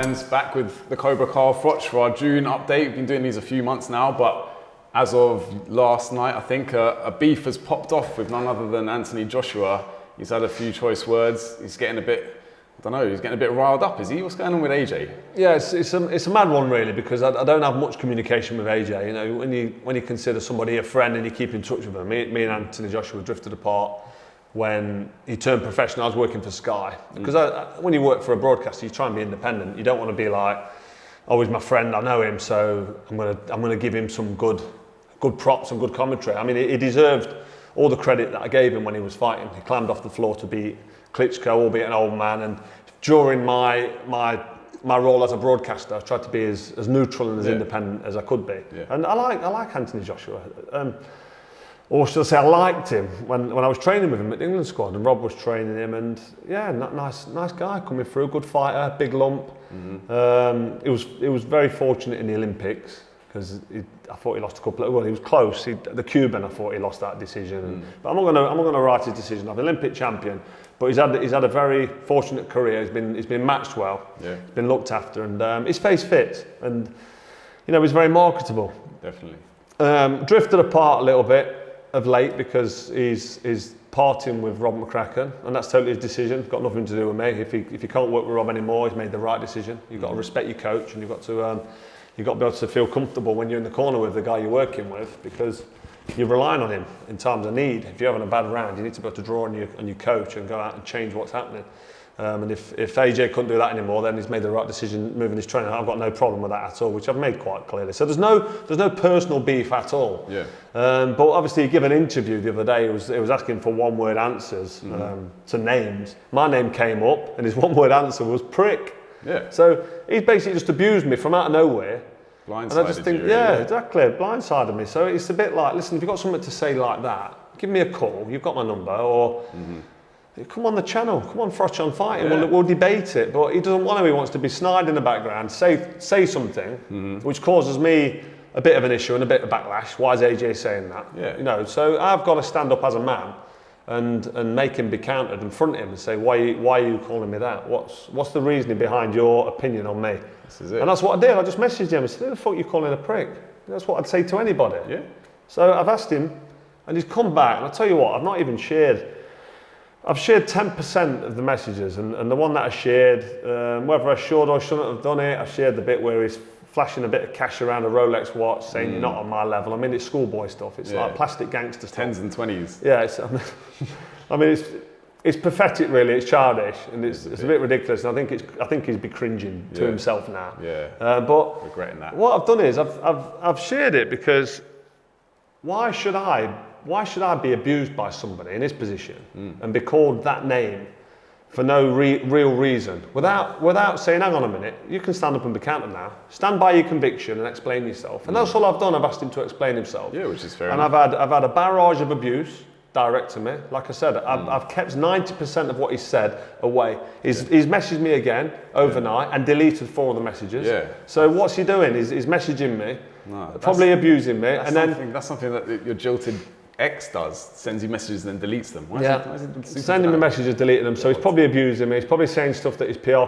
friends, back with the Cobra Carl Froch for our June update. We've been doing these a few months now, but as of last night, I think a beef has popped off with none other than Anthony Joshua. He's had a few choice words. He's getting a bit, I don't know, he's getting a bit riled up, is he? What's going on with AJ? Yeah, it's a mad one really, because I don't have much communication with AJ. You know, when you consider somebody a friend and you keep in touch with them, me and Anthony Joshua drifted apart when he turned professional. I was working for Sky. Because when you work for a broadcaster, you try and be independent. You don't want to be like, oh, he's my friend, I know him, so I'm gonna give him some good props and good commentary. I mean, he deserved all the credit that I gave him when he was fighting. He climbed off the floor to beat Klitschko, albeit an old man. And during my role as a broadcaster, I tried to be as neutral and as independent as I could be. Yeah. And I like Anthony Joshua. Or should I say, I liked him when I was training with him at the England squad, and Rob was training him, and yeah, nice guy coming through, good fighter, big lump. He was very fortunate in the Olympics, because I thought he lost a couple. Well, he was close. The Cuban, I thought he lost that decision. But I'm not going to write his decision off. Olympic champion, but he's had a very fortunate career. He's been matched well. Yeah. He's been looked after, and his face fits, and you know, he's very marketable. Definitely. Drifted apart a little bit of late because he's parting with Rob McCracken, and that's totally his decision. It's got nothing to do with me. If he can't work with Rob anymore, he's made the right decision. You've got to respect your coach, and you've got to be able to feel comfortable when you're in the corner with the guy you're working with, because you're relying on him in times of need. If you're having a bad round, you need to be able to draw on your coach and go out and change what's happening. And if AJ couldn't do that anymore, then he's made the right decision moving his training. I've got no problem with that at all, which I've made quite clearly. So there's no personal beef at all. Yeah. But obviously, he gave an interview the other day. It was asking for one-word answers to names. My name came up, and his one-word answer was prick. Yeah. So he's basically just abused me from out of nowhere. Blindsided and I just think, you, yeah, exactly, blindsided me. So it's a bit like, listen, if you've got something to say like that, give me a call. You've got my number, or. Come on the channel, come on Froch on Fighting, we'll debate it. But he doesn't want to, he wants to be snide in the background, say something, which causes me a bit of an issue and a bit of backlash. Why is AJ saying that? Yeah. You know, so I've got to stand up as a man and make him be countered and front him and say, why are you calling me that? What's the reasoning behind your opinion on me? This is it. And that's what I did. I just messaged him and said, who the fuck are you calling a prick? That's what I'd say to anybody. Yeah. So I've asked him, and he's come back, and I'll tell you what, I've shared 10% of the messages, and the one that I shared, whether I should or shouldn't have done it, I shared the bit where he's flashing a bit of cash around a Rolex watch, saying you're not on my level. I mean, it's schoolboy stuff. It's like plastic gangster stuff. 10s and 20s. Yeah, I mean, it's pathetic, really. It's childish, and it's a bit ridiculous. And I think he's be cringing to himself now. Yeah. But regretting that. What I've done is I've shared it because why should I be abused by somebody in his position and be called that name for no real reason, without saying, hang on a minute, you can stand up and be counted now. Stand by your conviction and explain yourself. And that's all I've done. I've asked him to explain himself. Yeah, which is fair and enough. I've had a barrage of abuse direct to me. Like I said, I've kept 90% of what he said away. He's messaged me again overnight and deleted 4 of the messages. Yeah. So what's he doing? He's messaging me, probably abusing me. That's something that your jilted ex does, sends you messages and then deletes them. Why is it sending me messages, deleting them. So he's probably abusing me. He's probably saying stuff that his PR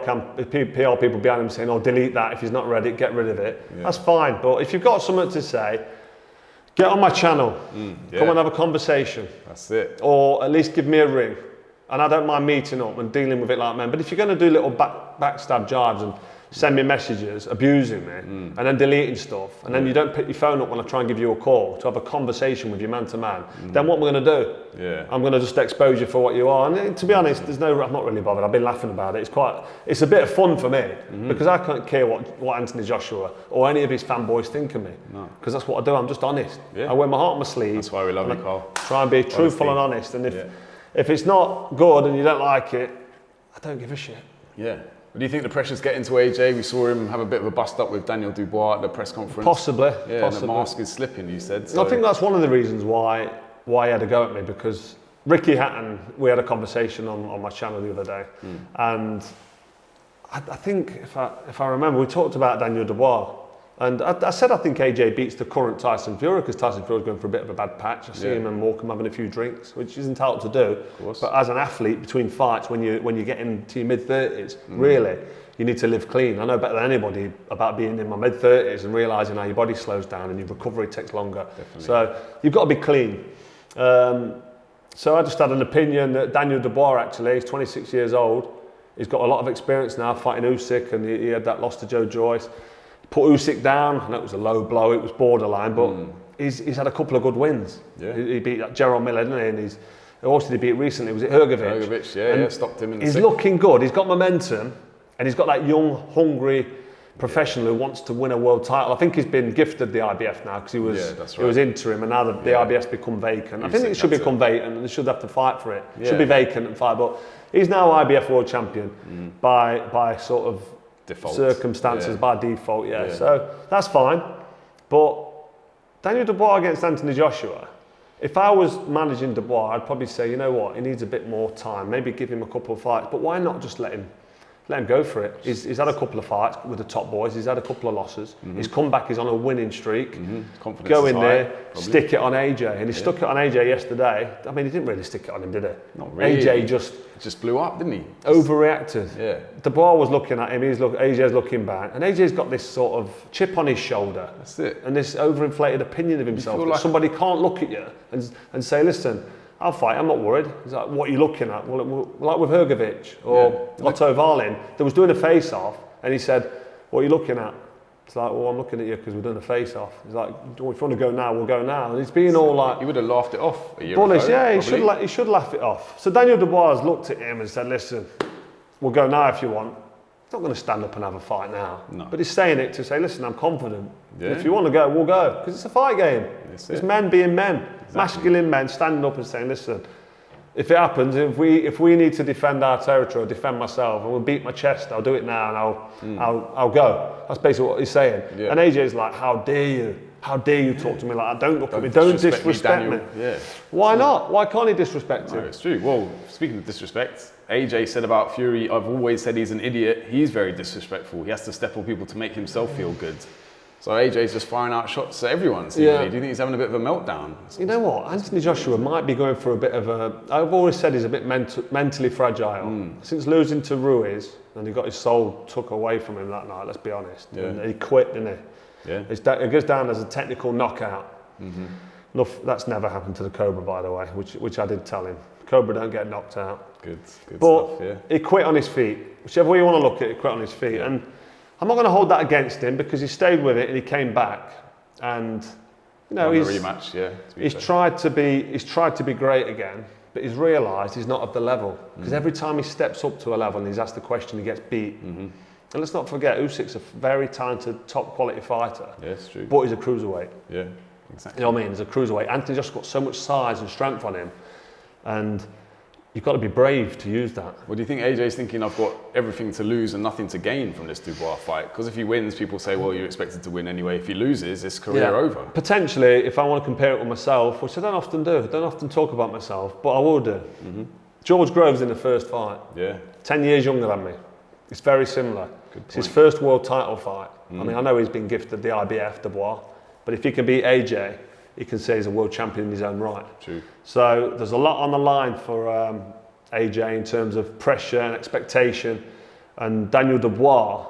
people behind him saying, oh, delete that if he's not read it, get rid of it. Yeah. That's fine. But if you've got something to say, get on my channel. Come and have a conversation. That's it. Or at least give me a ring. And I don't mind meeting up and dealing with it like men. But if you're going to do little backstab jibes and send me messages abusing me and then deleting stuff, and then you don't pick your phone up when I try and give you a call to have a conversation with you man to man, then what am I going to do? Yeah. I'm going to just expose you for what you are. And to be honest, I'm not really bothered. I've been laughing about it. It's a bit of fun for me because I can't care what Anthony Joshua or any of his fanboys think of me, because that's what I do. I'm just honest. I wear my heart on my sleeve. That's why we love you, Carl. Try and be truthful and honest. And if it's not good and you don't like it, I don't give a shit. Yeah. Do you think the pressure's getting to AJ? We saw him have a bit of a bust up with Daniel Dubois at the press conference. Possibly. Yeah, possibly. And the mask is slipping, you said. So. I think that's one of the reasons why he had a go at me, because Ricky Hatton, we had a conversation on my channel the other day, and I think, if I remember, we talked about Daniel Dubois. And I said I think AJ beats the current Tyson Fury, because Tyson Fury's going for a bit of a bad patch. I see him and Morecambe having a few drinks, which he's entitled to do. But as an athlete between fights, when you get into your mid-30s, really, you need to live clean. I know better than anybody about being in my mid-30s and realising how your body slows down and your recovery takes longer. Definitely. So you've got to be clean. So I just had an opinion that Daniel Dubois, actually, he's 26 years old. He's got a lot of experience now fighting Usyk, and he had that loss to Joe Joyce. Put Usyk down. I know it was a low blow, it was borderline, but he's had a couple of good wins. Yeah. He beat Gerald Miller, didn't he? And who else did he beat recently? Was it Hrgovic? Hrgovic, yeah, stopped him in the He's second. looking good. He's got momentum, and he's got that young, hungry professional who wants to win a world title. I think he's been gifted the IBF now because he was interim, and now the IBF's become vacant. I think it should become vacant, and they should have to fight for it. It should be vacant and fight, but he's now IBF world champion by sort of Default. circumstances, by default. So that's fine. But Daniel Dubois against Anthony Joshua. If I was managing Dubois, I'd probably say, you know what, he needs a bit more time. Maybe give him a couple of fights, but why not just let him go for it? He's had a couple of fights with the top boys. He's had a couple of losses. He's come back. He's on a winning streak. Confidence Go is in high, there, probably. stick it on AJ, and he stuck it on AJ yesterday. I mean, he didn't really stick it on him, did he? Not really. AJ just blew up, didn't he? overreacted. Yeah. Dubois was looking at him. AJ's looking back, and AJ's got this sort of chip on his shoulder. That's it. And this overinflated opinion of himself. feel That like- somebody can't look at you and say, listen, I'll fight, I'm not worried. He's like, what are you looking at? Well, like with Hrgovic or Otto Wallin, they was doing a face-off, and he said, what are you looking at? It's like, well, I'm looking at you because we're doing a face-off. He's like, well, if you want to go now, we'll go now. And he's being all like... He would have laughed it off a year bullish, ago. yeah, probably. he should laugh it off. So Daniel Dubois looked at him and said, listen, we'll go now if you want. He's not going to stand up and have a fight now. No. But he's saying it to say, listen, I'm confident. Yeah. If you want to go, we'll go. Because it's a fight game. That's It's it. men being men. Masculine men standing up and saying, listen, if it happens, if we need to defend our territory or defend myself and we'll beat my chest, I'll do it now and I'll go. That's basically what he's saying. Yeah. And AJ's like, how dare you? How dare you talk to me like that? Don't look at me. Don't disrespect me. Daniel. Yeah. Why not? Why can't he disrespect No, him? it's true. Well, speaking of disrespect, AJ said about Fury, I've always said he's an idiot. He's very disrespectful. He has to step on people to make himself feel good. So AJ's just firing out shots at everyone, seemingly. Yeah. Do you think he's having a bit of a meltdown? You know what? Anthony Joshua might be going for a bit of a... I've always said he's a bit mentally fragile. Since losing to Ruiz, and he got his soul took away from him that night, let's be honest. Yeah. And he quit, didn't he? Yeah. It goes down as a technical knockout. That's never happened to the Cobra, by the way, which I did tell him. Cobra don't get knocked out. Good But stuff, yeah. he quit on his feet. Whichever way you want to look at it, he quit on his feet. Yeah. And I'm not going to hold that against him because he stayed with it and he came back. And, you know, Won the he's rematch, yeah. to be He's fair. tried to be great again, but he's realised he's not of the level. Because every time he steps up to a level and he's asked the question, he gets beat. And let's not forget, Usyk's a very talented, top quality fighter, Yeah, it's true. but he's a cruiserweight. Yeah, exactly. You know what I mean? He's a cruiserweight. Anthony's just got so much size and strength on him, and you've got to be brave to use that. Well, do you think AJ's thinking I've got everything to lose and nothing to gain from this Dubois fight? Because if he wins, people say, well, you're expected to win anyway. If he loses, his career over. Potentially, if I want to compare it with myself, which I don't often do, I don't often talk about myself, but I will do. George Groves in the first fight, Yeah, 10 years younger than me. It's very similar. It's his first world title fight. I mean, I know he's been gifted the IBF, Dubois, but if he can beat AJ, he can say he's a world champion in his own right. true. So there's a lot on the line for AJ in terms of pressure and expectation. And Daniel Dubois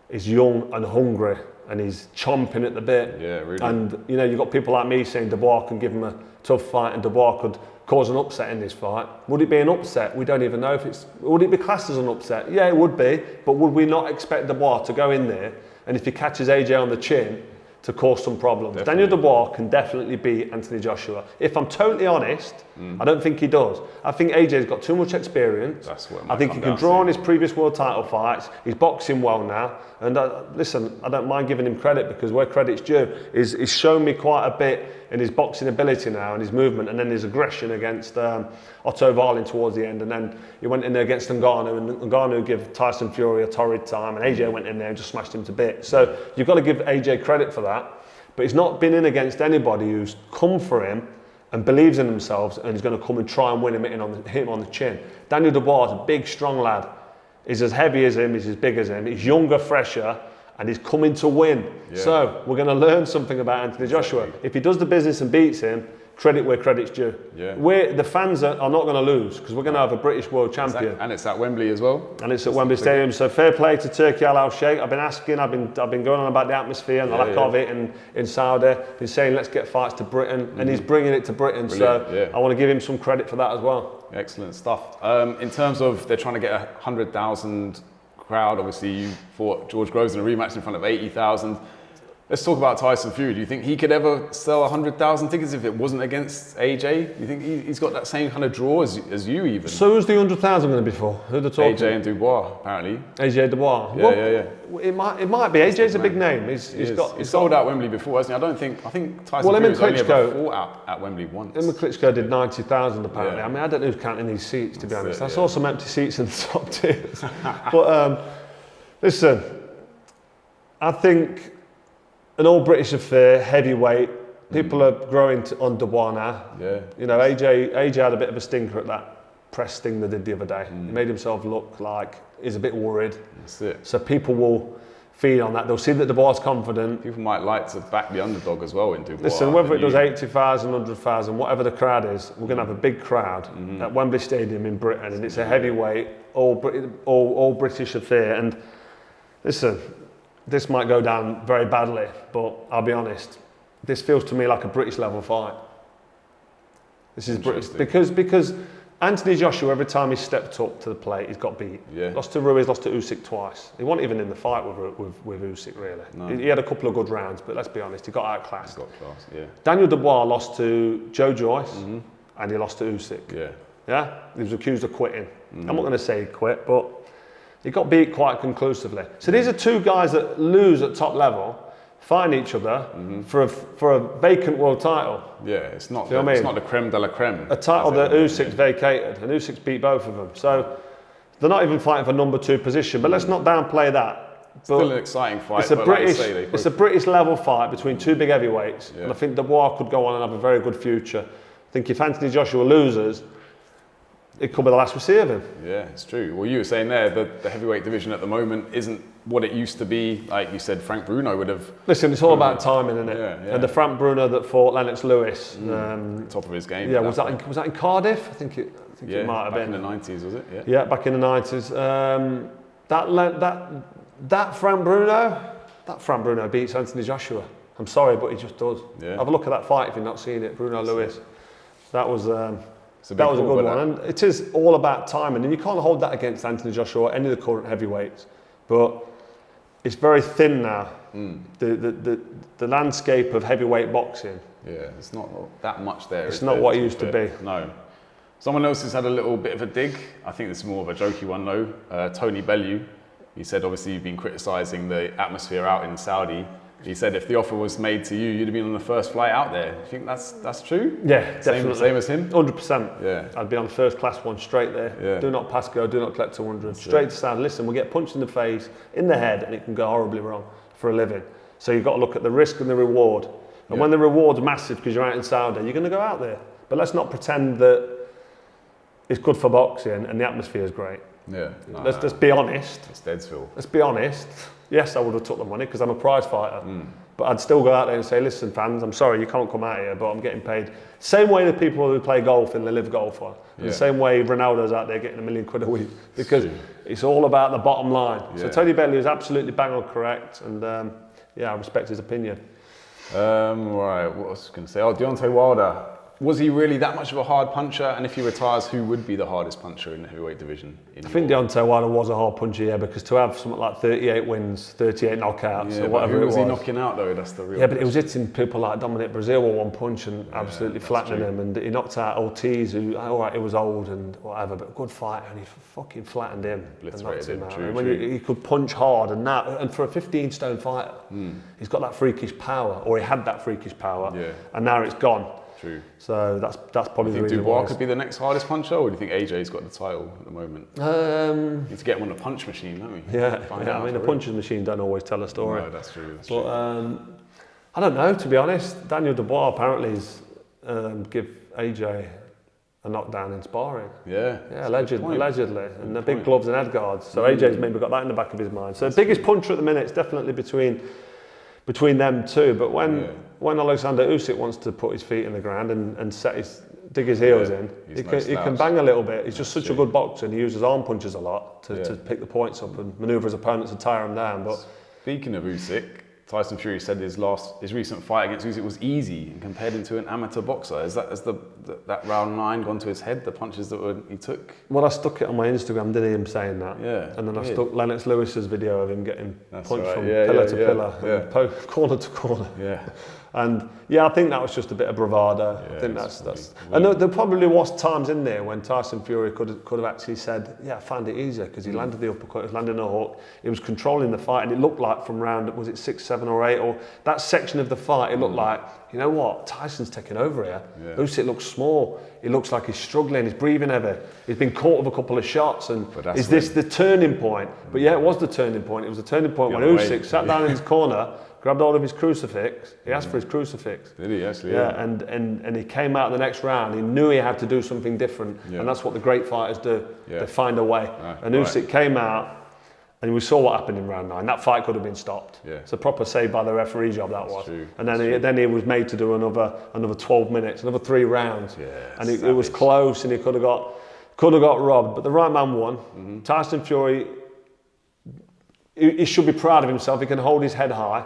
is young and hungry and he's chomping at the bit. Yeah, really. And you know, you've got people like me saying Dubois can give him a tough fight and Dubois could cause an upset in this fight. Would it be an upset? We don't even know if it's... Would it be classed as an upset? Yeah, it would be. But would we not expect Dubois to go in there and if he catches AJ on the chin, to cause some problems? Definitely. Daniel Dubois can definitely beat Anthony Joshua. If I'm totally honest, I don't think he does. I think AJ's got too much experience. That's what it I might think come he can down draw to. on his previous world title fights. He's boxing well now. And listen, I don't mind giving him credit because where credit's due is he's shown me quite a bit in his boxing ability now and his movement and then his aggression against Otto Wallin towards the end. And then he went in there against Ngannou and Ngannou gave Tyson Fury a torrid time and AJ went in there and just smashed him to bits. So you've got to give AJ credit for that. But he's not been in against anybody who's come for him and believes in themselves and is going to come and try and win him, hit him on the chin. Daniel Dubois is a big, strong lad. He's as heavy as him, he's as big as him. He's younger, fresher, and he's coming to win. Yeah. So we're going to learn something about Anthony Joshua. If he does the business and beats him, credit where credit's due. Yeah. The fans are not going to lose because we're going to have a British world champion. And it's at Wembley as well. And it's at Wembley Stadium. So fair play to Turki Al Sheikh. I've been going on about the atmosphere and the lack of it in Saudi. Been saying let's get fights to Britain, and he's bringing it to Britain. Brilliant, so I want to give him some credit for that as well. Excellent stuff. In terms of they're trying to get 100,000 crowd, obviously you fought George Groves in a rematch in front of 80,000. Let's talk about Tyson Fury. Do you think he could ever sell 100,000 tickets if it wasn't against AJ? Do you think he's got that same kind of draw as you even? So who's the 100,000 going to be for? Who are they talking? AJ and Dubois, apparently. AJ Dubois. Yeah. It might be. AJ's a big name. He's sold out Wembley before, hasn't he? I think Tyson Fury's only ever fought at Wembley once. Him and Klitschko did 90,000 apparently. I mean, I don't know who's counting these seats, to be honest. I saw some empty seats in the top tiers. But listen, I think an all-British affair, heavyweight. People are growing on Dubois now. Yeah. You know, AJ had a bit of a stinker at that press thing they did the other day. He made himself look like he's a bit worried. That's it. So people will feed on that. They'll see that Dubois is confident. People might like to back the underdog as well in Dubois. Listen, whether it does 80,000, 100,000, whatever the crowd is, we're going to have a big crowd at Wembley Stadium in Britain, and it's a heavyweight, all British affair. And listen, this might go down very badly, but I'll be honest, this feels to me like a British level fight. This is British because Anthony Joshua, every time he stepped up to the plate, he's got beat. Yeah. Lost to Ruiz, lost to Usyk twice. He wasn't even in the fight with Usyk really. No. He had a couple of good rounds, but let's be honest, he got outclassed. Got class, yeah. Daniel Dubois lost to Joe Joyce and he lost to Usyk. Yeah. He was accused of quitting. I'm not going to say he quit, but he got beat quite conclusively. So these are two guys that lose at top level, find each other for a vacant world title. Yeah, it's not it's not the creme de la creme. A title that Usyk's vacated, and Usyk's beat both of them. So they're not even fighting for number 2 position. But let's not downplay that. Still an exciting fight. It's a British level fight between two big heavyweights, and I think Dubois could go on and have a very good future. I think if Anthony Joshua loses, it could be the last we see of him. Yeah, it's true. Well, you were saying there that the heavyweight division at the moment isn't what it used to be. Like you said, Frank Bruno would have... Listen, it's all about timing, isn't it? Yeah. And the Frank Bruno that fought Lennox Lewis... top of his game. Yeah, was that in Cardiff? I think it might have been. Back in the 90s, was it? Yeah, back in the 90s. That Frank Bruno beats Anthony Joshua. I'm sorry, but he just does. Yeah. Have a look at that fight if you've not seen it. Bruno Lewis. That was a good one. And it is all about timing. And you can't hold that against Anthony Joshua or any of the current heavyweights. But it's very thin now. The landscape of heavyweight boxing. Yeah, it's not that much there. It's not what it used to be. No. Someone else has had a little bit of a dig. I think this is more of a jokey one though. Tony Bellew. He said, obviously, you've been criticising the atmosphere out in Saudi. He said, if the offer was made to you, you'd have been on the first flight out there. Do you think that's true? Yeah, definitely. Same as him? 100%. Yeah. I'd be on the first class one straight there. Yeah. Do not pass go, do not collect 200. Straight to Saudi. Listen, we'll get punched in the face, in the head, and it can go horribly wrong for a living. So you've got to look at the risk and the reward. And when the reward's massive because you're out in Saudi, you're going to go out there. But let's not pretend that it's good for boxing and the atmosphere is great. Yeah. Let's be honest. It's Deadsville. Let's be honest. Yes, I would have took the money because I'm a prize fighter. But I'd still go out there and say, listen, fans, I'm sorry, you can't come out here, but I'm getting paid. Same way the people who play golf and they live golf are. The same way Ronaldo's out there getting £1 million a week. Because it's all about the bottom line. Yeah. So Tony Bellew is absolutely bang on correct. And I respect his opinion. Right, what was I going to say? Deontay Wilder. Was he really that much of a hard puncher? And if he retires, who would be the hardest puncher in the heavyweight division? I think Deontay Wilder was a hard puncher, yeah, because to have something like 38 wins, 38 knockouts, or whatever who it was he knocking out though? That's the real. Yeah, but he was hitting people like Dominic Brazil with one punch and absolutely flattening him. And he knocked out Ortiz, who, alright, he was old and whatever, but a good fighter, and he fucking flattened him. Obliterated him. He could punch hard, and for a 15-stone fighter, he's got that freakish power, or he had that freakish power, and now it's gone. True. So that's probably the reason. Do you think Dubois could be the next hardest puncher, or do you think AJ's got the title at the moment? Need to get him on the punch machine, don't we? Yeah. I mean, the punching machine don't always tell a story. No, that's true. But I don't know, to be honest. Daniel Dubois apparently is give AJ a knockdown in sparring. Yeah, allegedly. And the big gloves and head guards. So AJ's maybe got that in the back of his mind. So the biggest puncher at the minute is definitely between between them two. But when Alexander Usyk wants to put his feet in the ground and dig his heels in, he can bang a little bit. He's just such a good boxer, and he uses arm punches a lot to pick the points up and manoeuvre his opponents to tire him down. But speaking of Usyk, Tyson Fury said his recent fight against Usyk was easy and compared him to an amateur boxer. Has that round 9 gone to his head, the punches that he took? Well, I stuck it on my Instagram, didn't him saying that? Yeah. And then I stuck Lennox Lewis's video of him getting punched from Yeah, pillar to pillar, and corner to corner. Yeah. And yeah, I think that was just a bit of bravado. I think that's. And there probably was times in there when Tyson Fury could have actually said, "Yeah, I found it easier," because he landed the uppercut, he was landing a hook, he was controlling the fight, and it looked like from round, was it 6, 7, or 8, or that section of the fight, it looked like, you know what, Tyson's taking over here. Yeah. Usyk looks small. He looks like he's struggling. He's breathing heavy. He's been caught with a couple of shots, and is this the turning point? But yeah, it was the turning point. It was the turning point when Usyk sat down in his corner, grabbed hold of his crucifix. He asked for his crucifix. Did he actually? Yeah, and he came out the next round. He knew he had to do something different, and that's what the great fighters do. They find a way. And Usyk came out, and we saw what happened in round 9. That fight could have been stopped. Yeah. It's a proper save by the referee job, that was. True. And then he was made to do another 12 minutes, another 3 rounds. Yeah, and it was close, and he could have got robbed. But the right man won. Tyson Fury, he should be proud of himself. He can hold his head high,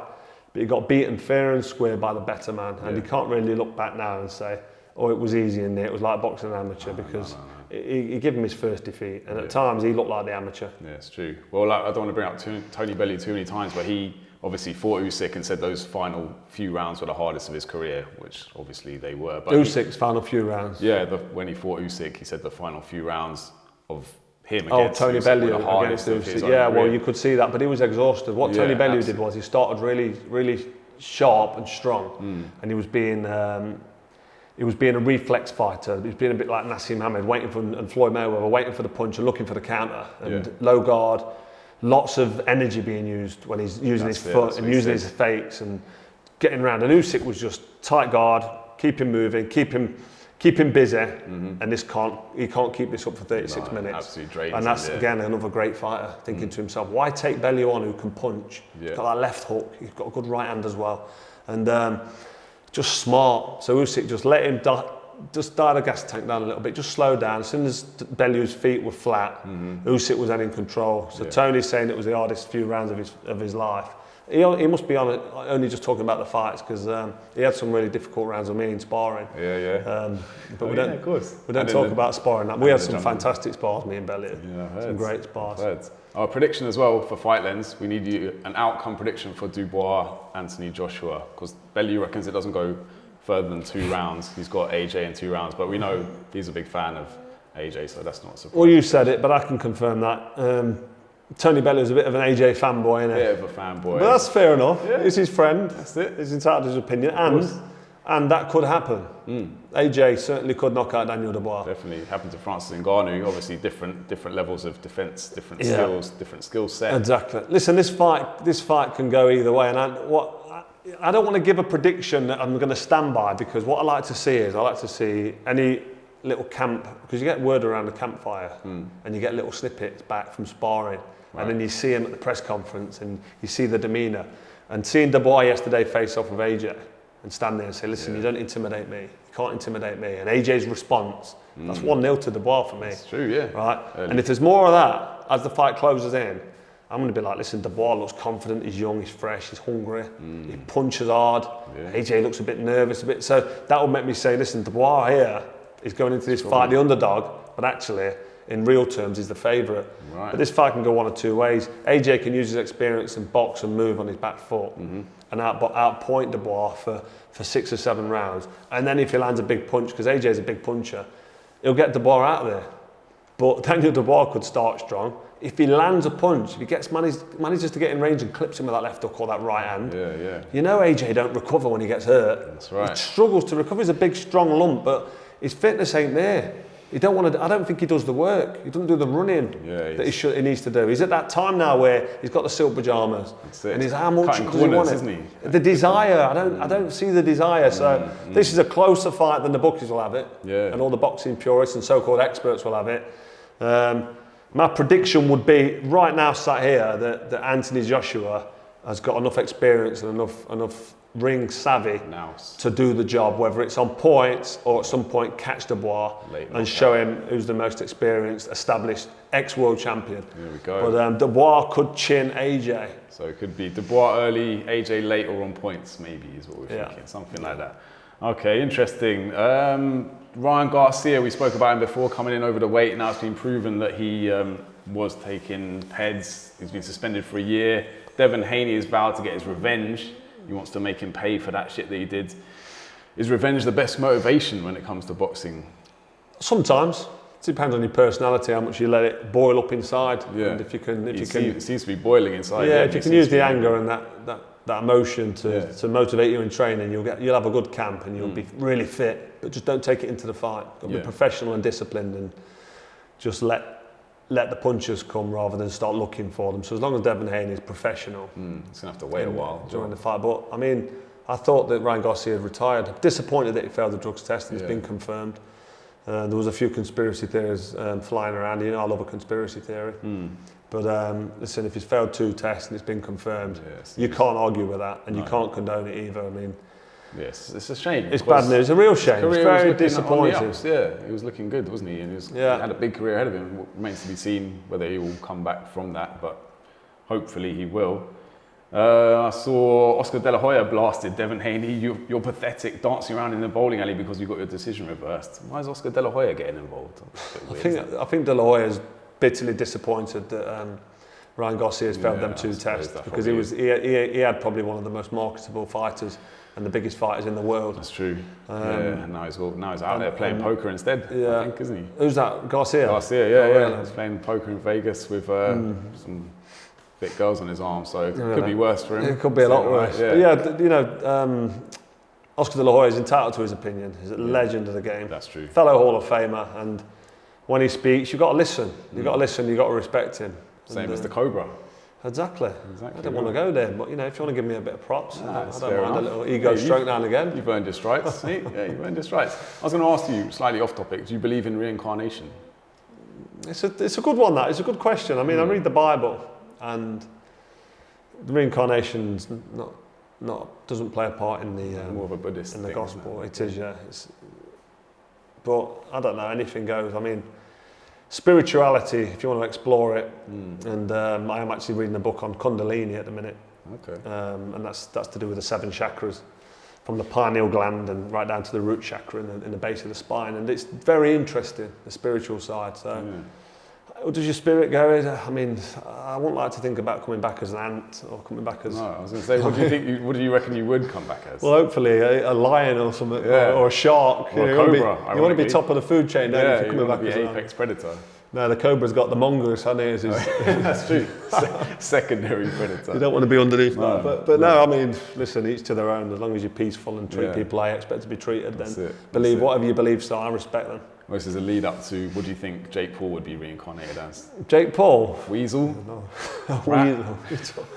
but he got beaten fair and square by the better man. And he can't really look back now and say, oh, it was easy in there. It was like boxing an amateur, because he gave him his first defeat, and at times he looked like the amateur. Yeah, it's true. Well, I don't want to bring up Tony Bellew too many times, but he obviously fought Usyk and said those final few rounds were the hardest of his career, which obviously they were. But Usyk's final few rounds. Yeah, when he fought Usyk, he said the final few rounds of him against Tony Usyk Bellew were the hardest against of his Usyk. Yeah, career. well, you could see that, but he was exhausted. What Tony Bellew did was he started really, really sharp and strong, and he was being a reflex fighter. He was being a bit like Nassim Hamed, and Floyd Mayweather, waiting for the punch and looking for the counter, and low guard, lots of energy being used when he's using his foot and using his fakes and getting around. And Usyk was just tight guard, keep him moving, keep him busy, and he can't keep this up for 36 minutes. Absolutely drains. And that's again another great fighter thinking to himself, why take Bellew on, who can punch? He's got that left hook, he's got a good right hand as well, and just smart. So Usyk just let him just dial the gas tank down a little bit, just slow down. As soon as Bellew's feet were flat, Usyk was in control. So Tony's saying it was the hardest few rounds of his life. He must be only just talking about the fights, because he had some really difficult rounds with me in sparring. But we don't talk about sparring. We had some fantastic spars, me and Bellew. Some great spars. Our prediction as well for Fight Lens, we need an outcome prediction for Dubois, Anthony Joshua, because Bellew reckons it doesn't go further than 2 rounds. He's got AJ in 2 rounds, but we know he's a big fan of AJ, so that's not a surprise. Well, you said it, but I can confirm that. Tony Bellew's a bit of an AJ fanboy, isn't he? Bit of a fanboy. But that's fair enough. Yeah. He's his friend. That's it. He's entitled to his opinion, and that could happen. AJ certainly could knock out Daniel Dubois. Definitely happened to Francis Ngannou. Obviously, different levels of defence, different skills, different skill set. Exactly. Listen, this fight can go either way, and I don't want to give a prediction that I'm going to stand by, because what I like to see any little camp, because you get word around the campfire and you get little snippets back from sparring, and then you see him at the press conference and you see the demeanour. And seeing Dubois yesterday face off with AJ and stand there and say, listen, you don't intimidate me, you can't intimidate me. And AJ's response, that's 1-0 to Dubois for me. It's true, yeah. Right? And if there's more of that as the fight closes in, I'm going to be like, listen, Dubois looks confident, he's young, he's fresh, he's hungry, he punches hard. AJ looks a bit nervous, so that will make me say, listen, Dubois here is going into this fight the underdog, but actually, in real terms, he's the favourite. Right. But this fight can go one of 2 ways. AJ can use his experience and box and move on his back foot and outpoint Dubois for 6 or 7 rounds. And then if he lands a big punch, because AJ's a big puncher, he'll get Dubois out of there. But Daniel Dubois could start strong. If he lands a punch, if he manages to get in range and clips him with that left hook or that right hand, you know AJ don't recover when he gets hurt. That's right. He struggles to recover. He's a big, strong lump, but his fitness ain't there. I don't think he does the work. He doesn't do the running that he needs to do. He's at that time now where he's got the silk pajamas, and he's how much does he want it? Isn't he? The desire. I don't see the desire. So this is a closer fight than the bookies will have it, and all the boxing purists and so-called experts will have it. My prediction would be right now, sat here, that Anthony Joshua has got enough experience and enough ring savvy Now, to do the job, whether it's on points or at some point catch Dubois and show him who's the most experienced, established ex-world champion. There we go. But Dubois could chin AJ. So it could be Dubois early, AJ late, or on points maybe is what we're thinking, something like that. Okay, interesting. Ryan Garcia, we spoke about him before, coming in over the weight. Now it's been proven that he was taking PEDs. He's been suspended for a year. Devin Haney has vowed to get his revenge. He wants to make him pay for that shit that he did. Is revenge the best motivation when it comes to boxing? Sometimes. It depends on your personality, how much you let it boil up inside. Yeah. And if you can, It seems to be boiling inside. Yeah, if you can use the anger and that emotion to motivate you in training, you'll have a good camp and you'll be really fit. But just don't take it into the fight. Be professional and disciplined, and just let the punches come rather than start looking for them. So as long as Devin Haney is professional, he's gonna have to wait a while during the fight. But I mean, I thought that Ryan Garcia had retired. I'm disappointed that he failed the drugs test. It's been confirmed. There was a few conspiracy theories flying around. You know, I love a conspiracy theory. But listen, if he's failed 2 tests and it's been confirmed, you can't argue with that, and you can't condone it either. I mean, yes, it's a shame. It's bad news. A real shame. It's very disappointing. Yeah, he was looking good, wasn't he? And he had a big career ahead of him. It remains to be seen whether he will come back from that, but hopefully he will. I saw Oscar De La Hoya blasted Devin Haney. You're pathetic, dancing around in the bowling alley because you got your decision reversed. Why is Oscar De La Hoya getting involved? I think De La Hoya is bitterly disappointed that Ryan Garcia's failed them 2 tests, because he had probably one of the most marketable fighters and the biggest fighters in the world. That's true. Now he's out there playing poker instead, I think, isn't he? Who's that? Garcia? Really? He's playing poker in Vegas with some fit girls on his arm, so it could be worse for him. It could be a lot worse. But you know, Oscar De La Hoya is entitled to his opinion. He's a legend of the game. That's true. Fellow Hall of Famer, and when he speaks, you've got to listen. You've got to listen, you've got to respect him. Same as the Cobra. Exactly. I don't want to go there, but you know, if you want to give me a bit of props, I don't mind a little ego stroke now and again. You've earned your stripes. You've earned your stripes. I was going to ask you, slightly off topic, do you believe in reincarnation? It's a good one, that. It's a good question. I mean, I read the Bible, and the reincarnation's doesn't play a part in the more of a Buddhist in the thing, gospel. It is, yeah. But I don't know. Anything goes. I mean, spirituality, if you want to explore it, and I am actually reading a book on Kundalini at the minute. Okay. And that's to do with the 7 chakras, from the pineal gland and right down to the root chakra in the base of the spine, and it's very interesting, the spiritual side. So, does your spirit go? I mean, I wouldn't like to think about coming back as an ant or coming back as. No, I was going to say, what do you think? What do you reckon you would come back as? Well, hopefully a lion or something, or a shark. Or a cobra. You want to be top of the food chain, don't you? If you're coming back as an apex predator. No, the cobra's got the mongoose, hasn't he? That's true. Secondary predator. You don't want to be underneath that. But no, I mean, listen, each to their own. As long as you're peaceful and treat people I expect to be treated, then believe whatever you believe, so I respect them. Well, this is a lead up to, what do you think Jake Paul would be reincarnated as? Jake Paul? Weasel? No. Weasel.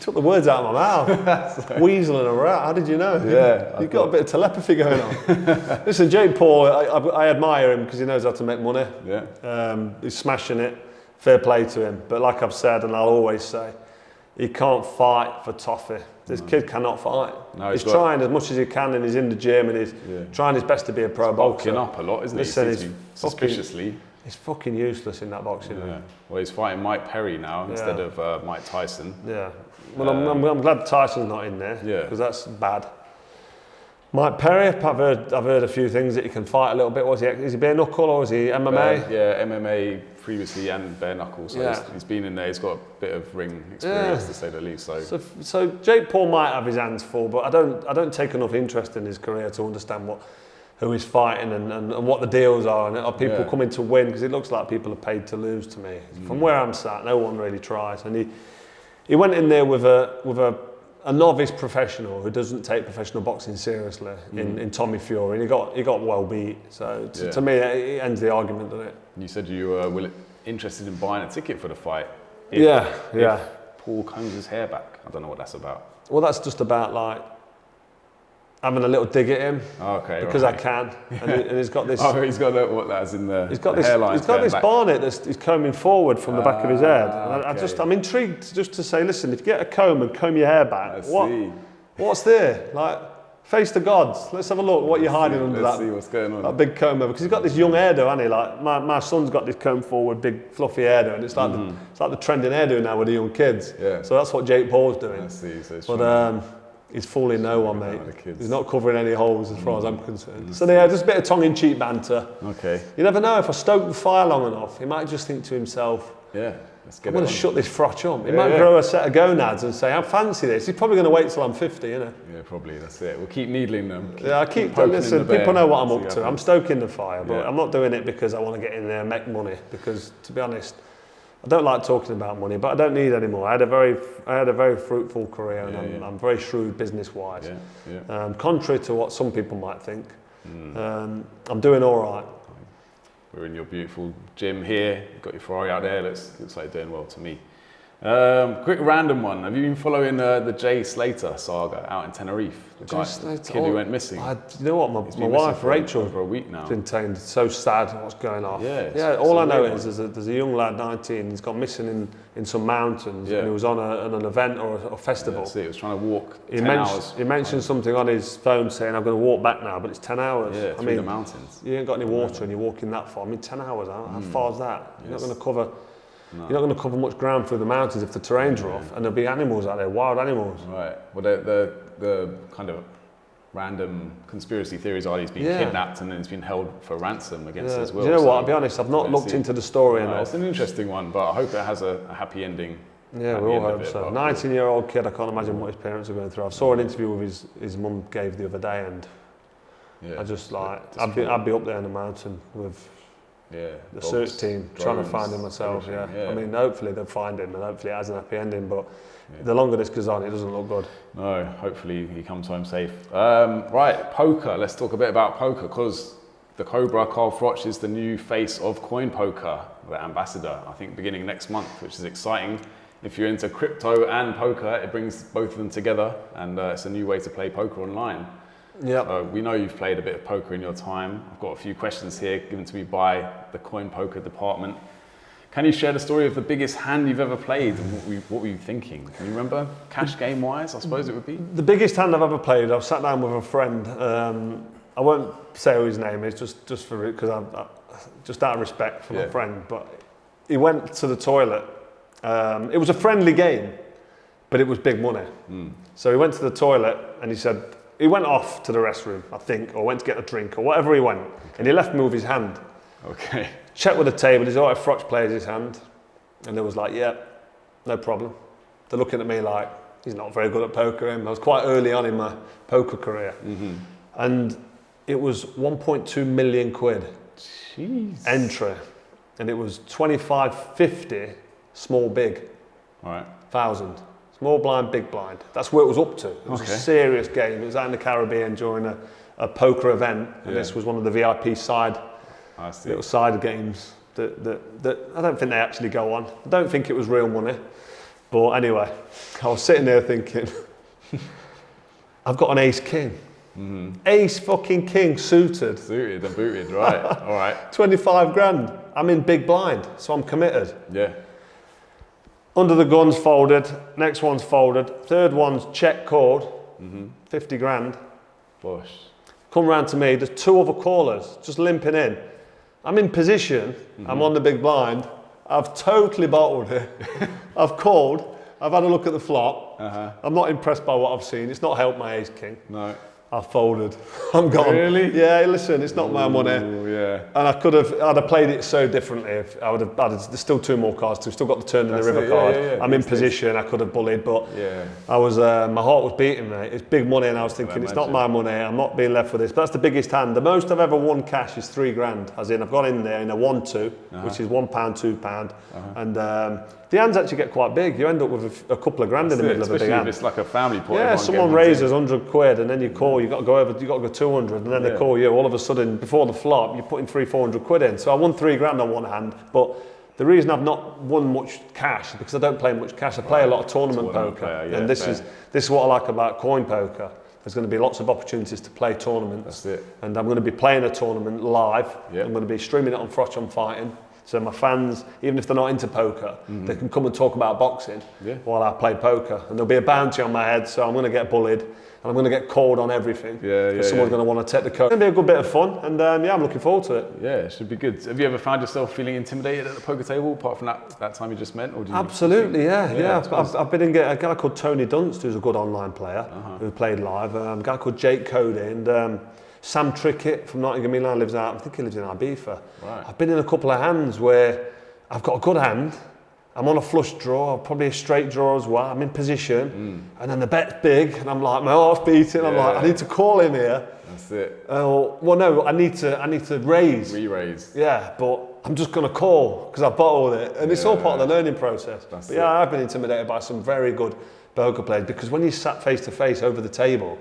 Took the words out of my mouth. Weasel and a rat, how did you know? Yeah. You've got a bit of telepathy going on. Listen, Jake Paul, I admire him because he knows how to make money. Yeah. He's smashing it. Fair play to him. But like I've said, and I'll always say, he can't fight for toffee. This kid cannot fight. No, he's trying as much as he can, and he's in the gym, and he's trying his best to be a pro boxer. Bulking up a lot, isn't he? Listen, suspiciously. He's fucking useless in that boxing. Yeah. Well, he's fighting Mike Perry now instead of Mike Tyson. Yeah. Well, I'm glad Tyson's not in there. Yeah. Because that's bad. Mike Perry, I've heard a few things that he can fight a little bit. Is he bare knuckle or is he MMA? MMA previously and bare knuckle. So he's been in there. He's got a bit of ring experience to say the least. So Jake Paul might have his hands full, but I don't take enough interest in his career to understand who he's fighting and what the deals are, and are people coming to win, because it looks like people are paid to lose to me. From where I'm sat, no one really tries, and he went in there with a novice professional who doesn't take professional boxing seriously in Tommy Fury, and he got well beat. So to me, it ends the argument, doesn't it? You said you were interested in buying a ticket for the fight. If Paul combs his hair back. I don't know what that's about. Well, that's just about like having a little dig at him. Okay, because right. I can, and he's got this. Oh, he's got what that's in the He's got the this. hairline. He's got this back. barnet that's combing forward from the back of his head. And Okay. I'm intrigued just to say, listen, if you get a comb and comb your hair back, Let's see. what's there? Like, face the gods. Let's have a look. What you're hiding under Let's that? see what's going on. That big comb over, because he's got this young hairdo, hasn't he? Like my son's got this comb forward, big fluffy hairdo, and it's like the trending hairdo now with the young kids. Yeah. So that's what Jake Paul's doing. Let's see. So it's But he's fooling no one, mate. with the kids. He's not covering any holes as far as I'm concerned. So yeah, just a bit of tongue-in-cheek banter. Okay. You never know, if I stoke the fire long enough, he might just think to himself, Yeah. Let's get I'm it going to on. shut this Froch up. He Yeah, might yeah. grow a set of gonads and say, I fancy this. He's probably going to wait till I'm 50, you know. Yeah, probably. That's it. We'll keep needling them. Yeah, I keep poking in listen, the bear, people know what I'm see up what to. I'm happens. stoking the fire, but Yeah. I'm not doing it because I want to get in there and make money. Because, to be honest, I don't like talking about money, but I don't need any more. I had a very fruitful career, and I'm very shrewd business-wise. Yeah, yeah. Contrary to what some people might think, I'm doing all right. We're in your beautiful gym here. You've got your Ferrari out there. Looks like you're doing well to me. Quick random one. Have you been following the Jay Slater saga out in Tenerife? The Jay guy, Slater, kid who went missing. You know what? My been wife missing for Rachel over a week now. been saying so sad what's going on. Yeah, it's All a I know weird is there's a young lad, 19. He's gone missing in some mountains, Yeah. and he was on an event or a festival. That's it. He was trying to walk He 10 hours. He mentioned something on his phone saying, I'm going to walk back now, but it's 10 hours. Yeah, I through mean, the mountains. you ain't got any water and you're walking that far. I mean, 10 hours, how far is that? You're not Yes. going to cover... You're not going to cover much ground through the mountains if the terrain's rough, and there'll be animals out there, wild animals. Right. Well, the kind of random conspiracy theories are he's been Yeah. kidnapped and then he's been held for ransom against his will. Do you know so what? I'll be honest, I've not let's looked see. into the story No, enough. it's an interesting one, but I hope it has a happy ending. Yeah, at we the all end of hope it, so. but 19-year-old kid, I can't imagine what his parents are going through. I saw an interview with his mum gave the other day, and Yeah, I just like, disappointing. I'd be up there in the mountain with Yeah, the dogs, search team trying to drones, find him myself. Yeah. everything, I mean, hopefully they'll find him, and hopefully it has an happy ending. But the longer this goes on, it doesn't look good. No, hopefully he comes home safe. Right, poker. Let's talk a bit about poker because the Cobra, Carl Froch, is the new face of coin poker, the ambassador, I think beginning next month, which is exciting. If you're into crypto and poker, it brings both of them together, and it's a new way to play poker online. Yeah. We know you've played a bit of poker in your time. I've got a few questions here given to me by the coin poker department. Can you share the story of the biggest hand you've ever played and what were you thinking? Can you remember? Cash game wise, I suppose it would be. The biggest hand I've ever played, I've sat down with a friend. I won't say who his name is, just for it, because just out of respect for my friend. But he went to the toilet. It was a friendly game, but it was big money. So he went to the toilet and he said, he went off to the restroom, I think, or went to get a drink or whatever he went, and he left me with his hand. Okay. Checked with the table, he's all right, Froch plays his hand. And they was like, yeah, no problem. They're looking at me like, he's not very good at poker. I was quite early on in my poker career. And it was 1.2 million quid Jeez. entry. And it was 25-50, small, big, All right. 1,000. Small blind, big blind. That's where it was up to. It was Okay. a serious game. It was out in the Caribbean during a poker event. And Yeah. this was one of the VIP I see. little side games that I don't think they actually go on. I don't think it was real money. But anyway, I was sitting there thinking, I've got an ace king. Ace fucking king suited. Suited and booted, right. All right. 25 grand. I'm in big blind, so I'm committed. Yeah. Under the gun's folded, next one's folded, third one's check called, 50 grand. Bosh. Come round to me, there's two other callers just limping in. I'm in position, I'm on the big blind, I've totally bottled it. I've called, I've had a look at the flop, I'm not impressed by what I've seen, it's not helped my ace king. No. I've folded, I'm gone. Really? Yeah, listen, it's not my money. Oh, yeah. And I'd have played it so differently if there's still two more cards to, still got the turn in the That's river it, card. yeah. I'm in position, I could have bullied, but Yeah. I was, my heart was beating, mate. It's big money, and I was thinking, it's not my money, I'm not being left with this. But that's the biggest hand. The most I've ever won cash is 3 grand, as in I've gone in there in a 1-2, which is £1, £2, and the hands actually get quite big. You end up with a couple of grand in the middle of a big Especially if hand. it's like a family pot. Yeah, everyone someone getting raises 100 quid and then you call, you got to go 200, and then they call you. All of a sudden, before the flop, you're putting 300-400 quid in. So I won 3 grand on one hand, but the reason I've not won much cash is because I don't play much cash. I play a lot of tournament poker, player, yeah, and this is what I like about coin poker. there's going to be lots of opportunities to play tournaments. That's it. And I'm going to be playing a tournament live. Yep. I'm going to be streaming it on Froch on Fighting. So my fans, even if they're not into poker, they can come and talk about boxing while I play poker. And there'll be a bounty on my head, so I'm going to get bullied. And I'm going to get called on everything. Because someone's going to want to take the code. It's going to be a good bit of fun, and I'm looking forward to it. Yeah, it should be good. Have you ever found yourself feeling intimidated at the poker table, apart from that time you just met? Or do you Absolutely, yeah. I've been in a guy called Tony Dunst, who's a good online player, who played live. A guy called Jake Cody, and Sam Trickett from Nottingham, Milan, lives out. I think he lives in Ibiza. Right. I've been in a couple of hands where I've got a good hand. I'm on a flush draw, probably a straight draw as well. I'm in position, and then the bet's big, and I'm like, my heart's beating. I'm like, I need to call him here. That's it. Well, no, I need to raise. Re-raise. Yeah, but I'm just going to call because I bottled it, and it's all part of the learning process. That's but I've been intimidated by some very good poker players because when you sat face to face over the table,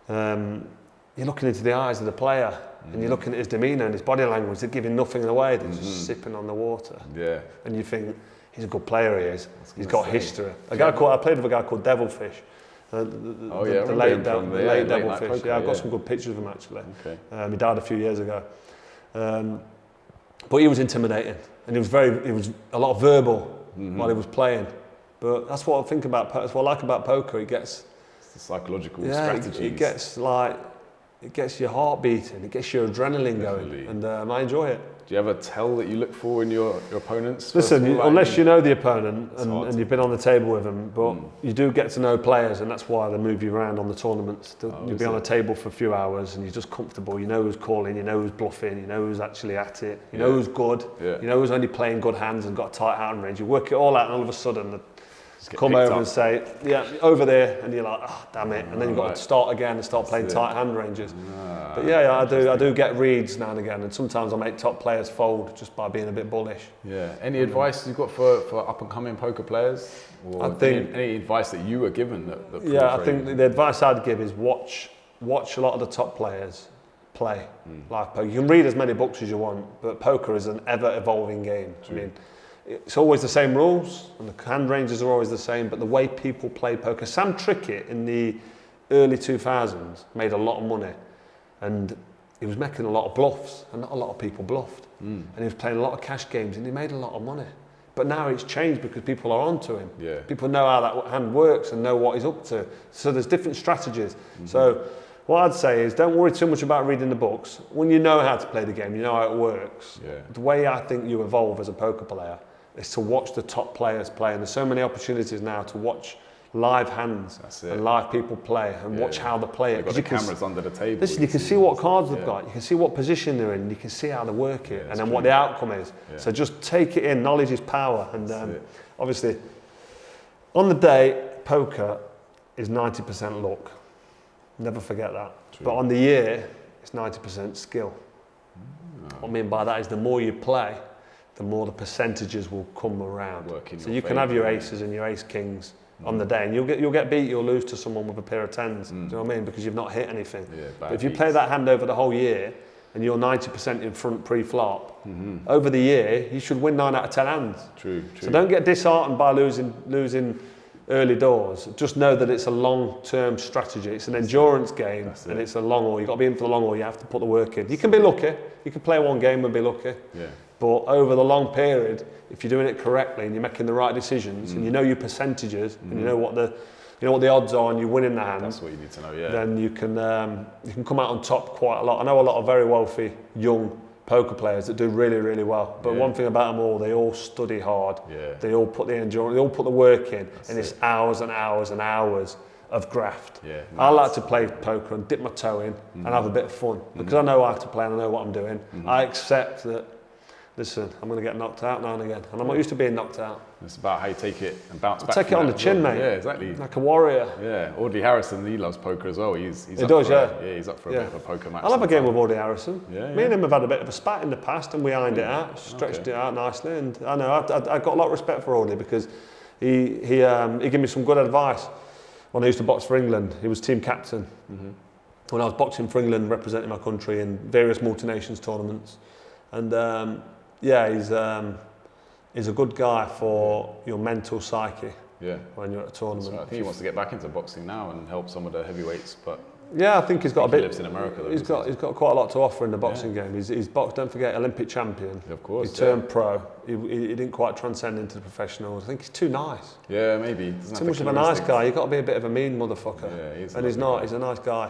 you're looking into the eyes of the player. And you're looking at his demeanour and his body language. They're giving nothing away. They're just sipping on the water. Yeah. And you think, he's a good player, he is. He's got history. I played with a guy called Devilfish. The late Devilfish. I've got some good pictures of him, actually. Okay. He died a few years ago. But he was intimidating. And he was a lot of verbal while he was playing. But that's what I think about, that's what I like about poker. It's the psychological strategies. It gets your heart beating, it gets your adrenaline going, and I enjoy it. Do you have a tell that you look for in your opponents? Listen, unless you know the opponent and you've been on the table with them, but you do get to know players, and that's why they move you around on the tournaments. You'll be on a table for a few hours and you're just comfortable. You know who's calling, you know who's bluffing, you know who's actually at it, you know who's good, you know who's only playing good hands and got a tight hand range. You work it all out, and all of a sudden come over and say, over there, and you're like, oh, damn it, and then you've got to start again and start playing tight hand ranges. But I do get reads now and again, and sometimes I make top players fold just by being a bit bullish. Yeah. Any advice you've got for up and coming poker players? Or I think any advice that you were given that I think the advice I'd give is watch a lot of the top players play live poker. You can read as many books as you want, but poker is an ever evolving game. True. I mean, it's always the same rules, and the hand ranges are always the same, but the way people play poker. Sam Trickett in the early 2000s made a lot of money, and he was making a lot of bluffs, and not a lot of people bluffed. And he was playing a lot of cash games, and he made a lot of money. But now it's changed because people are onto him. Yeah. People know how that hand works and know what he's up to. So there's different strategies. So what I'd say is don't worry too much about reading the books. When you know how to play the game, you know how it works. The way I think you evolve as a poker player is to watch the top players play, and there's so many opportunities now to watch live hands and live people play and watch how they play it. They've got the cameras under the table. Listen, you can see what cards they've got, you can see what position they're in, you can see how they work it, and then what the outcome is. So just take it in. Knowledge is power, and obviously on the day, poker is 90% luck. Never forget that. True. But on the year, it's 90% skill. What I mean by that is the more you play, the more the percentages will come around. So you can have your aces and your ace kings on the day, and you'll get beat, you'll lose to someone with a pair of tens. Do you know what I mean? Because you've not hit anything. But if you play that hand over the whole year, and you're 90% in front pre-flop, over the year, you should win 9 out of 10 hands. True. So don't get disheartened by losing early doors. Just know that it's a long-term strategy. It's an endurance game, and it's a long haul. You've got to be in for the long haul. You have to put the work in. You can be lucky. You can play one game and be lucky. But over the long period, if you're doing it correctly and you're making the right decisions, and you know your percentages, and you know what the odds are, and you're winning the hand. That's what you need to know. Then you can come out on top quite a lot. I know a lot of very wealthy young poker players that do really, really well. But one thing about them all, they all study hard. They all put the endurance, they all put the work in, and it's hours and hours and hours of graft. I like to play poker and dip my toe in and have a bit of fun because I know how to play and I know what I'm doing. I accept that. Listen, I'm going to get knocked out now and again, and I'm not used to being knocked out. It's about how you take it and bounce back. Take it on the chin, mate. Yeah, exactly. Like a warrior. Yeah, Audley Harrison, he loves poker as well. He's he does, yeah. He's up for a bit of a poker match. I'll have a game with Audley Harrison. Me and him have had a bit of a spat in the past, and we ironed it out, stretched it out nicely. And I know I've got a lot of respect for Audley because he gave me some good advice when I used to box for England. He was team captain when I was boxing for England, representing my country in various multi-nations tournaments, and. He's a good guy for your mental psyche. Yeah. when you're at a tournament. I think he wants to get back into boxing now and help some of the heavyweights, but Yeah, I think he's got a bit. he lives in America, though, He's got quite a lot to offer in the boxing Yeah. game. He's boxed. Don't forget, Olympic champion. Of course, He turned pro. He didn't quite transcend into the professionals. I think he's too nice. Yeah, maybe. Doesn't Too have much the of a killer nice instincts. guy. You've got to be a bit of a mean motherfucker. Yeah, he's a and he's lovely not. guy. He's a nice guy.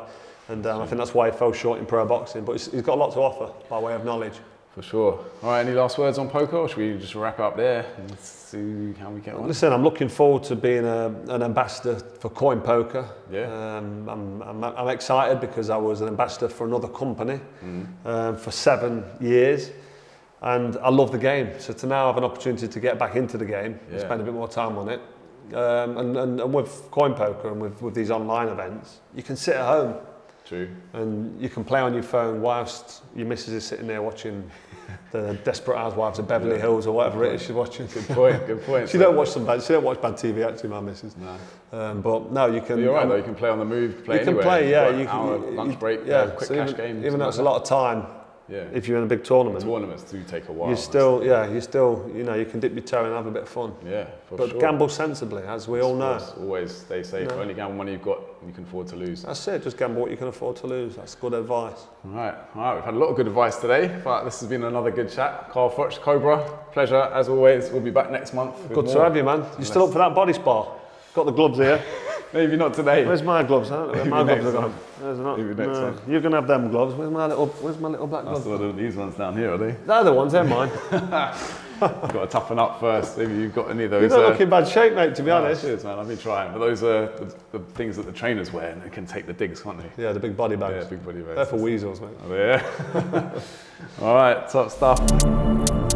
And I think that's why he fell short in pro boxing. But he's got a lot to offer by way of knowledge. For sure. All right, any last words on poker, or should we just wrap it up there and see how we get on? Listen, I'm looking forward to being an ambassador for coin poker. Yeah. I'm excited because I was an ambassador for another company for 7 years, and I love the game. So to now have an opportunity to get back into the game and Yeah. spend a bit more time on it, and with coin poker and with these online events, you can sit at home. True. And you can play on your phone whilst your missus is sitting there watching the Desperate Housewives of Beverly Hills or whatever it is she's watching. Good point. Good point. She don't watch bad TV actually, my missus. No. But no, you can. But you're right though. You can play on the move. Play you can anywhere. play, yeah. You've You got an hour can lunch break. Quick so cash even, game. even though it's a like lot of time, that. Yeah. if you're in a big tournament, Tournaments do take a while. you still, you know, you can dip your toe and have a bit of fun. Yeah, for But sure. gamble sensibly, as we all know. Always stay safe. No. Only gamble money you've got, you can afford to lose. That's it. Just gamble what you can afford to lose. That's good advice. All right. We've had a lot of good advice today, but this has been another good chat. Carl Froch, Cobra, pleasure as always. We'll be back next month. with Good to more. have you, man. You still up for that body spa? Got the gloves here. Maybe not today. Where's my gloves? Huh? Maybe My gloves next are one. gone. There's not. Maybe next one. You're gonna have them gloves. Where's my little black That's gloves? these ones down here, are they? They're the ones. They're mine. Got to toughen up first. Maybe you've got any of those. You don't look in bad shape, mate. To be honest. Cheers, man. I've been trying. But those are the things that the trainers wear, and they can take the digs, can't they? Yeah, the big body bags. Yeah, big body bags. They're for weasels, mate. Oh, yeah. All right, top stuff.